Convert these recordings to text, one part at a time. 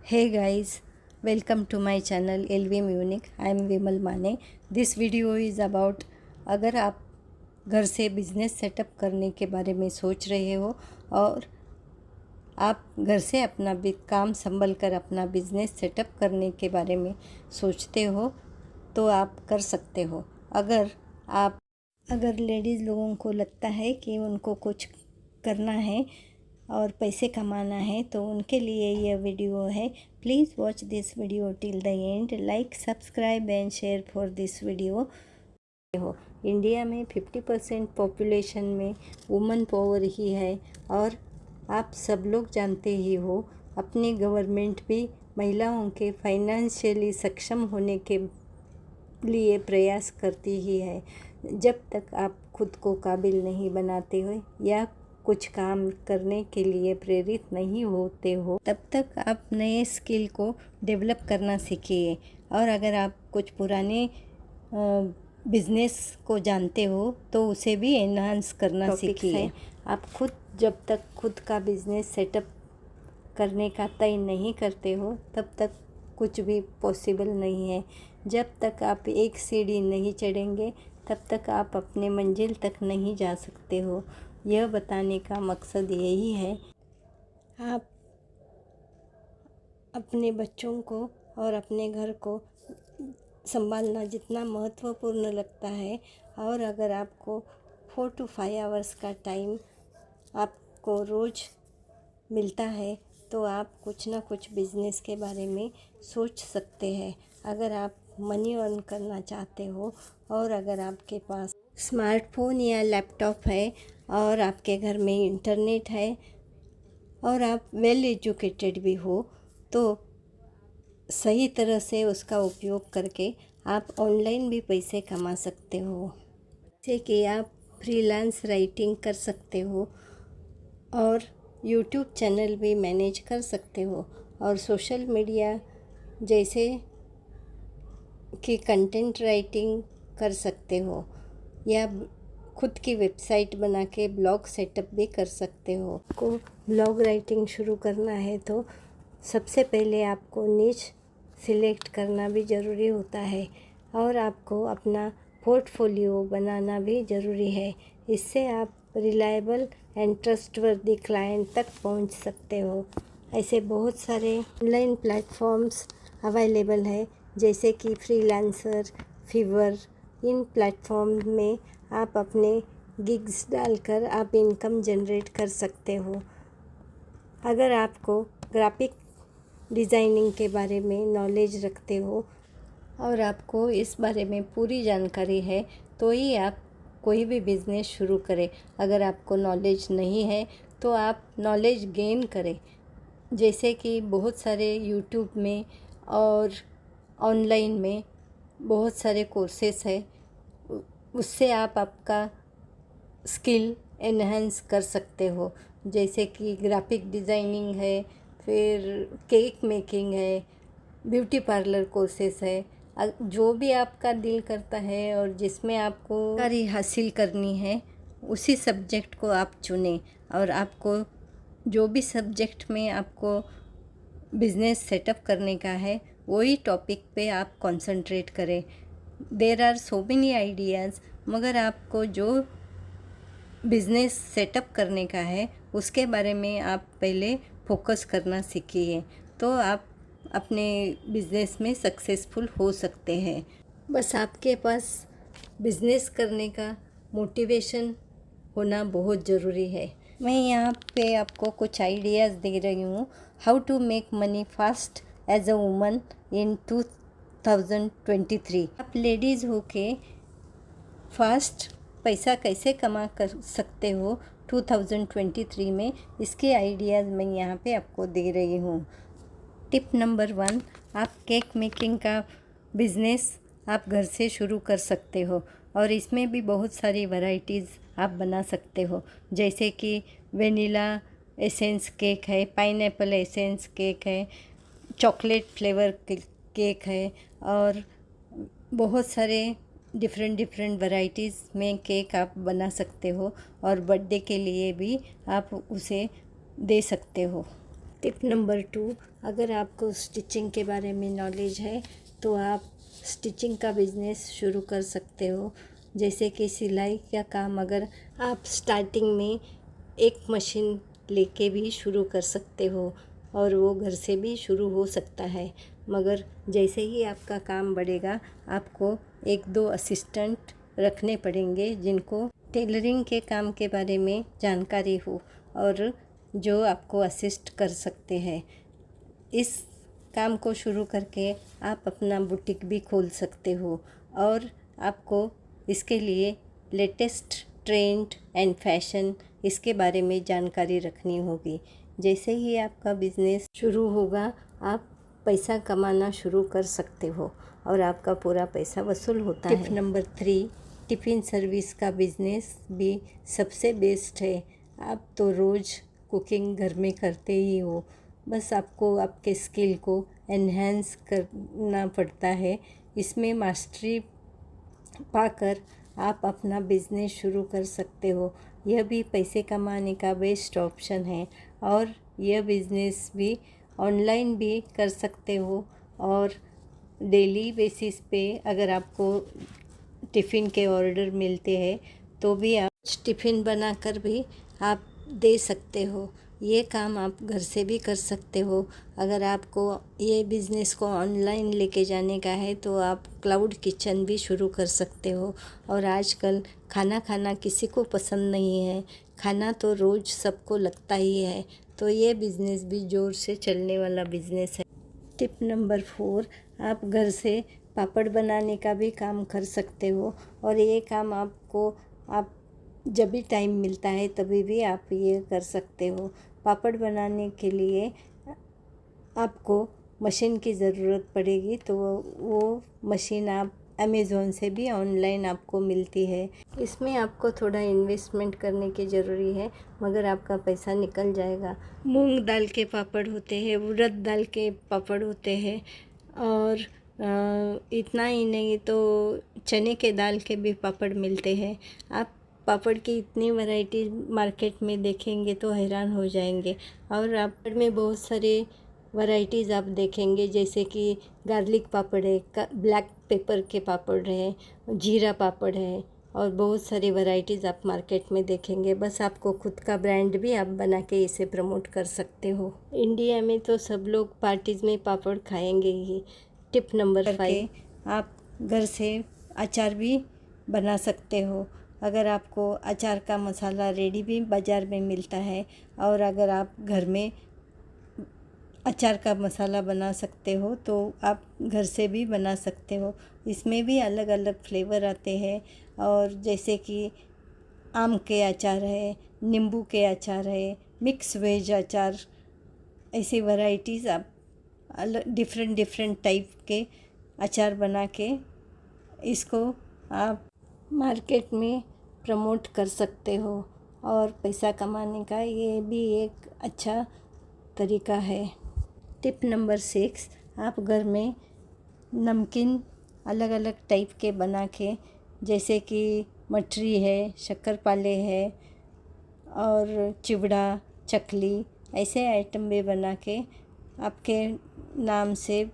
Hey guys, welcome to my channel LVM Unique. I am विमल माने. This video is about अगर आप घर से बिजनेस सेटअप करने के बारे में सोच रहे हो और आप घर से अपना काम संभल कर अपना बिजनेस सेटअप करने के बारे में सोचते हो तो आप कर सकते हो। अगर लेडीज़ लोगों को लगता है कि उनको कुछ करना है और पैसे कमाना है तो उनके लिए यह वीडियो है। Please watch this video till the end, like subscribe and share for this video. India में 50% पॉपुलेशन में वुमन पावर ही है और आप सब लोग जानते ही हो अपनी गवर्नमेंट भी महिलाओं के फाइनेंशियली सक्षम होने के लिए प्रयास करती ही है। जब तक आप खुद को काबिल नहीं बनाते हो या कुछ काम करने के लिए प्रेरित नहीं होते हो तब तक आप नए स्किल को डेवलप करना सीखिए। और अगर आप कुछ पुराने बिजनेस को जानते हो तो उसे भी एनहांस करना सीखिए। आप जब तक खुद का बिजनेस सेटअप करने का तय नहीं करते हो तब तक कुछ भी पॉसिबल नहीं है। जब तक आप एक सीढ़ी नहीं चढ़ेंगे तब तक आप अपने मंजिल तक नहीं जा सकते हो। यह बताने का मकसद यही है। आप अपने बच्चों को और अपने घर को संभालना जितना महत्वपूर्ण लगता है और अगर आपको 4 to 5 आवर्स का टाइम आपको रोज़ मिलता है तो आप कुछ ना कुछ बिज़नेस के बारे में सोच सकते हैं। अगर आप मनी अर्न करना चाहते हो और अगर आपके पास स्मार्टफोन या लैपटॉप है और आपके घर में इंटरनेट है और आप वेल एजुकेटेड भी हो तो सही तरह से उसका उपयोग करके आप ऑनलाइन भी पैसे कमा सकते हो। जैसे कि आप फ्रीलांस राइटिंग कर सकते हो और यूट्यूब चैनल भी मैनेज कर सकते हो और सोशल मीडिया जैसे कि कंटेंट राइटिंग कर सकते हो या खुद की वेबसाइट बना के ब्लॉग सेटअप भी कर सकते हो। को ब्लॉग राइटिंग शुरू करना है तो सबसे पहले आपको नीश सिलेक्ट करना भी ज़रूरी होता है और आपको अपना पोर्टफोलियो बनाना भी ज़रूरी है। इससे आप रिलायबल एंड ट्रस्टवर्दी क्लाइंट तक पहुंच सकते हो। ऐसे बहुत सारे ऑनलाइन प्लेटफॉर्म्स अवेलेबल है जैसे कि फ्रीलांसर, फीवर। इन प्लेटफॉर्म में आप अपने गिग्स डालकर आप इनकम जनरेट कर सकते हो। अगर आपको ग्राफिक डिज़ाइनिंग के बारे में नॉलेज रखते हो और आपको इस बारे में पूरी जानकारी है तो ही आप कोई भी बिज़नेस शुरू करें। अगर आपको नॉलेज नहीं है तो आप नॉलेज गेन करें। जैसे कि बहुत सारे यूट्यूब में और ऑनलाइन में बहुत सारे कोर्सेस है, उससे आप आपका स्किल एनहांस कर सकते हो। जैसे कि ग्राफिक डिज़ाइनिंग है, फिर केक मेकिंग है, ब्यूटी पार्लर कोर्सेस है। जो भी आपका दिल करता है और जिसमें आपको जानकारी हासिल करनी है उसी सब्जेक्ट को आप चुनें और आपको जो भी सब्जेक्ट में आपको बिज़नेस सेटअप करने का है वही टॉपिक पे आप कंसंट्रेट करें। There are so many ideas, मगर आपको जो बिज़नेस सेटअप करने का है उसके बारे में आप पहले फोकस करना सीखिए तो आप अपने बिज़नेस में सक्सेसफुल हो सकते हैं। बस आपके पास बिज़नेस करने का मोटिवेशन होना बहुत ज़रूरी है। मैं यहाँ पे आपको कुछ आइडियाज़ दे रही हूँ how to make money fast as a woman in 2023। आप लेडीज़ हो के फास्ट पैसा कैसे कमा कर सकते हो 2023 में, इसके आइडियाज़ मैं यहाँ पे आपको दे रही हूँ। टिप नंबर 1, आप केक मेकिंग का बिज़नेस आप घर से शुरू कर सकते हो और इसमें भी बहुत सारी वैरायटीज़ आप बना सकते हो। जैसे कि वेनिला एसेंस केक है, पाइनएप्पल एसेंस केक है, चॉकलेट फ्लेवर केक है और बहुत सारे डिफरेंट वैराइटीज़ में केक आप बना सकते हो और बर्थडे के लिए भी आप उसे दे सकते हो। टिप नंबर 2, अगर आपको स्टिचिंग के बारे में नॉलेज है तो आप स्टिचिंग का बिज़नेस शुरू कर सकते हो। जैसे कि सिलाई का काम अगर आप स्टार्टिंग में एक मशीन लेके भी शुरू कर सकते हो और वो घर से भी शुरू हो सकता है, मगर जैसे ही आपका काम बढ़ेगा आपको 1-2 असिस्टेंट रखने पड़ेंगे जिनको टेलरिंग के काम के बारे में जानकारी हो और जो आपको असिस्ट कर सकते हैं। इस काम को शुरू करके आप अपना बुटीक भी खोल सकते हो और आपको इसके लिए लेटेस्ट ट्रेंड एंड फैशन इसके बारे में जानकारी रखनी होगी। जैसे ही आपका बिज़नेस शुरू होगा आप पैसा कमाना शुरू कर सकते हो और आपका पूरा पैसा वसूल होता है। टिप नंबर 3, टिफ़िन सर्विस का बिज़नेस भी सबसे बेस्ट है। आप तो रोज़ कुकिंग घर में करते ही हो, बस आपको आपके स्किल को एनहेंस करना पड़ता है। इसमें मास्टरी पाकर आप अपना बिज़नेस शुरू कर सकते हो। यह भी पैसे कमाने का बेस्ट ऑप्शन है और यह बिज़नेस भी ऑनलाइन भी कर सकते हो और डेली बेसिस पे अगर आपको टिफ़िन के ऑर्डर मिलते हैं तो भी आप टिफ़िन बनाकर भी आप दे सकते हो। ये काम आप घर से भी कर सकते हो। अगर आपको ये बिज़नेस को ऑनलाइन लेके जाने का है तो आप क्लाउड किचन भी शुरू कर सकते हो। और आजकल खाना खाना किसी को पसंद नहीं है, खाना तो रोज़ सबको लगता ही है, तो ये बिज़नेस भी ज़ोर से चलने वाला बिज़नेस है। टिप नंबर 4, आप घर से पापड़ बनाने का भी काम कर सकते हो और ये काम आप जब भी टाइम मिलता है तभी भी आप ये कर सकते हो। पापड़ बनाने के लिए आपको मशीन की ज़रूरत पड़ेगी, तो वो मशीन आप अमेज़ोन से भी ऑनलाइन आपको मिलती है। इसमें आपको थोड़ा इन्वेस्टमेंट करने की ज़रूरी है, मगर आपका पैसा निकल जाएगा। मूंग दाल के पापड़ होते हैं, उड़द दाल के पापड़ होते हैं और इतना ही नहीं तो चने के दाल के भी पापड़ मिलते हैं। आप पापड़ की इतनी वैरायटी मार्केट में देखेंगे तो हैरान हो जाएंगे और पापड़ में बहुत सारे वैरायटीज़ आप देखेंगे, जैसे कि गार्लिक पापड़ है, ब्लैक पेपर के पापड़ है, जीरा पापड़ है और बहुत सारी वैरायटीज़ आप मार्केट में देखेंगे। बस आपको खुद का ब्रांड भी आप बना के इसे प्रमोट कर सकते हो। इंडिया में तो सब लोग पार्टीज़ में पापड़ खाएंगे ही। टिप नंबर 5, आप घर से अचार भी बना सकते हो। अगर आपको अचार का मसाला रेडी भी बाज़ार में मिलता है और अगर आप घर में अचार का मसाला बना सकते हो तो आप घर से भी बना सकते हो। इसमें भी अलग अलग फ्लेवर आते हैं और जैसे कि आम के अचार है, नींबू के अचार है, मिक्स वेज अचार, ऐसी वैरायटीज़ आप डिफरेंट टाइप के अचार बना के इसको आप मार्केट में प्रमोट कर सकते हो और पैसा कमाने का ये भी एक अच्छा तरीका है। टिप नंबर 6, आप घर में नमकीन अलग अलग टाइप के बना के, जैसे कि मठरी है, शक्करपाले है और चिवड़ा, चकली, ऐसे आइटम भी बना के आपके नाम से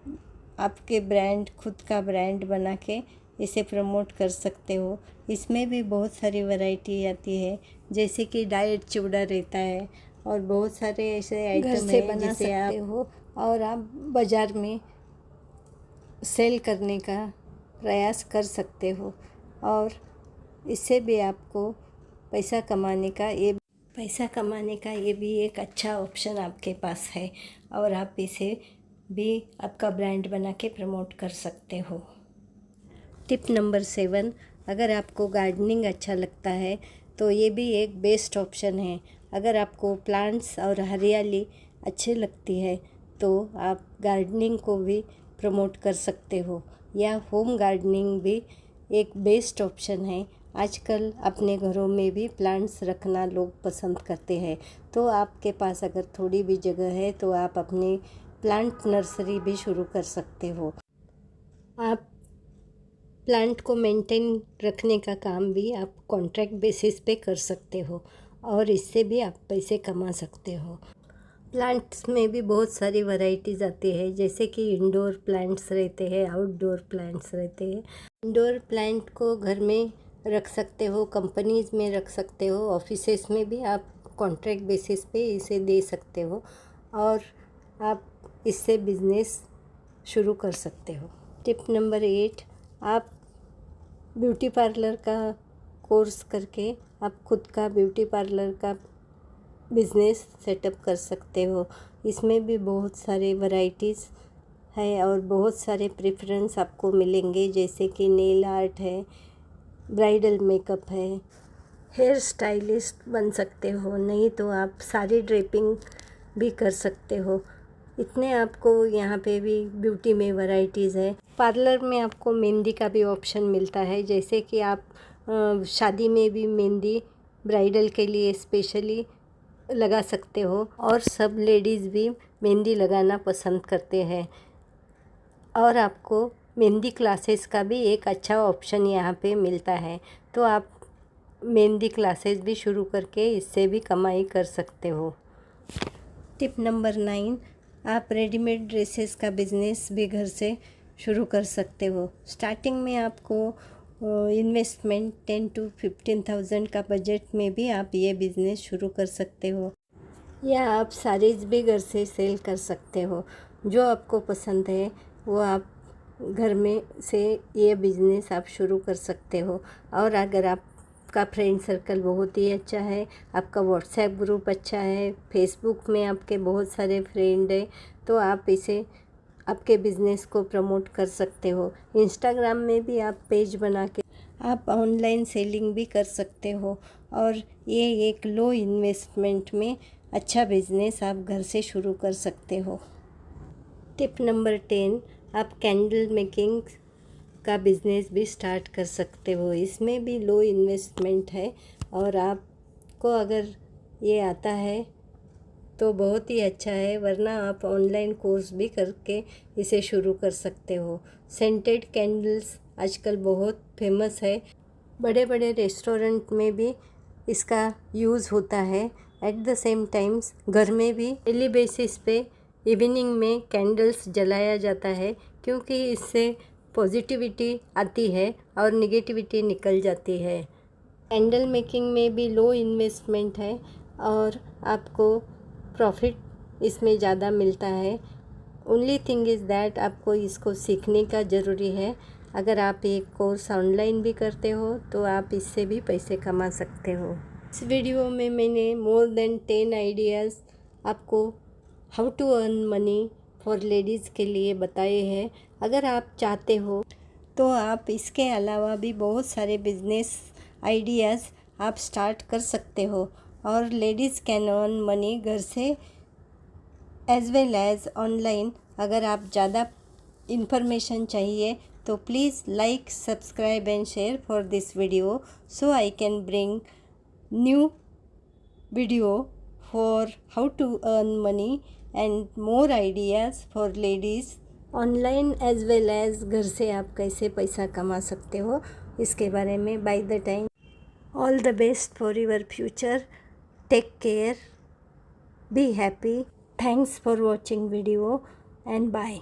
आपके ब्रांड, खुद का ब्रांड बना के इसे प्रमोट कर सकते हो। इसमें भी बहुत सारी वैरायटी आती है, जैसे कि डाइट चिवड़ा रहता है और बहुत सारे ऐसे आइटम है बना सकते हो और आप बाज़ार में सेल करने का प्रयास कर सकते हो और इससे भी आपको पैसा कमाने का ये भी एक अच्छा ऑप्शन आपके पास है और आप इसे भी आपका ब्रांड बना के प्रमोट कर सकते हो। टिप नंबर 7, अगर आपको गार्डनिंग अच्छा लगता है तो ये भी एक बेस्ट ऑप्शन है। अगर आपको प्लांट्स और हरियाली अच्छी लगती है तो आप गार्डनिंग को भी प्रमोट कर सकते हो या होम गार्डनिंग भी एक बेस्ट ऑप्शन है। आजकल अपने घरों में भी प्लांट्स रखना लोग पसंद करते हैं, तो आपके पास अगर थोड़ी भी जगह है तो आप अपनी प्लांट नर्सरी भी शुरू कर सकते हो। आप प्लांट को मेंटेन रखने का काम भी आप कॉन्ट्रैक्ट बेसिस पे कर सकते हो और इससे भी आप पैसे कमा सकते हो। प्लांट्स में भी बहुत सारी वैरायटीज़ आती है, जैसे कि इंडोर प्लांट्स रहते हैं, आउटडोर प्लांट्स रहते हैं। इंडोर प्लांट को घर में रख सकते हो, कंपनीज़ में रख सकते हो, ऑफिसेस में भी आप कॉन्ट्रैक्ट बेसिस पे इसे दे सकते हो और आप इससे बिजनेस शुरू कर सकते हो। टिप नंबर 8, आप ब्यूटी पार्लर का कोर्स करके आप खुद का ब्यूटी पार्लर का बिज़नेस सेटअप कर सकते हो। इसमें भी बहुत सारे वैरायटीज़ है और बहुत सारे प्रेफरेंस आपको मिलेंगे, जैसे कि नेल आर्ट है, ब्राइडल मेकअप है, हेयर स्टाइलिस्ट बन सकते हो, नहीं तो आप साड़ी ड्रेपिंग भी कर सकते हो। इतने आपको यहाँ पे भी ब्यूटी में वैरायटीज़ है। पार्लर में आपको मेहंदी का भी ऑप्शन मिलता है, जैसे कि आप शादी में भी मेहंदी ब्राइडल के लिए स्पेशली लगा सकते हो और सब लेडीज़ भी मेहंदी लगाना पसंद करते हैं। और आपको मेहंदी क्लासेस का भी एक अच्छा ऑप्शन यहाँ पे मिलता है, तो आप मेहंदी क्लासेस भी शुरू करके इससे भी कमाई कर सकते हो। टिप नंबर 9, आप रेडीमेड ड्रेसेस का बिज़नेस भी घर से शुरू कर सकते हो। स्टार्टिंग में आपको इन्वेस्टमेंट 10 to 15,000 का बजट में भी आप ये बिज़नेस शुरू कर सकते हो, या आप साड़ीज़ भी घर से सेल कर सकते हो। जो आपको पसंद है वो आप घर में से ये बिज़नेस आप शुरू कर सकते हो। और अगर आपका फ्रेंड सर्कल बहुत ही अच्छा है, आपका व्हाट्सएप ग्रुप अच्छा है, फेसबुक में आपके बहुत सारे फ्रेंड हैं, तो आप इसे आपके बिज़नेस को प्रमोट कर सकते हो। इंस्टाग्राम में भी आप पेज बना के आप ऑनलाइन सेलिंग भी कर सकते हो और ये एक लो इन्वेस्टमेंट में अच्छा बिज़नेस आप घर से शुरू कर सकते हो। टिप नंबर 10, आप कैंडल मेकिंग का बिज़नेस भी स्टार्ट कर सकते हो। इसमें भी लो इन्वेस्टमेंट है और आपको अगर ये आता है तो बहुत ही अच्छा है, वरना आप ऑनलाइन कोर्स भी करके इसे शुरू कर सकते हो। सेंटेड कैंडल्स आजकल बहुत फेमस है, बड़े बड़े रेस्टोरेंट में भी इसका यूज़ होता है। एट द सेम टाइम्स घर में भी डेली बेसिस पे इवनिंग में कैंडल्स जलाया जाता है, क्योंकि इससे पॉजिटिविटी आती है और निगेटिविटी निकल जाती है। कैंडल मेकिंग में भी लो इन्वेस्टमेंट है और आपको प्रॉफिट इसमें ज़्यादा मिलता है। ओनली थिंग इज़ दैट आपको इसको सीखने का ज़रूरी है। अगर आप एक कोर्स ऑनलाइन भी करते हो तो आप इससे भी पैसे कमा सकते हो। इस वीडियो में मैंने मोर देन 10 आइडियाज़ आपको how to earn money for ladies के लिए बताए हैं। अगर आप चाहते हो तो आप इसके अलावा भी बहुत सारे बिजनेस आइडियाज़ आप स्टार्ट कर सकते हो और लेडीज़ कैन अर्न मनी घर से एज वेल एज ऑनलाइन। अगर आप ज़्यादा इंफॉर्मेशन चाहिए तो please like, subscribe and share for this video, so I can bring new video for how to earn money and more ideas for ladies online as well as घर से आप कैसे पैसा कमा सकते हो इसके बारे में। By the time, all the best for your future, take care, be happy, thanks for watching video and bye.